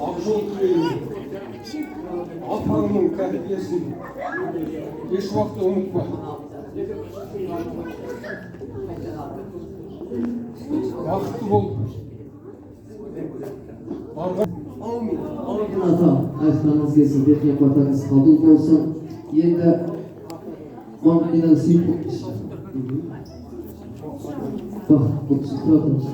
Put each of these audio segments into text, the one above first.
ақжол тілеймін. Атаңның тәрбиесін еш уақытта ұмытпа. Бақытты бол. Ата, айтқаныңыз келсін, берген батаңыз қабыл болсын. Енді маңғайдан сүйіп болыңыз. Бақыт болсын, тұратыңыз.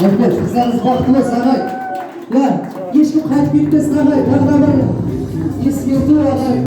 Рахмет, қыздарыңыз бақытты болсын ағай. Ешкім қайтып кетпесін ағай, тағы да бір ескерту ағай.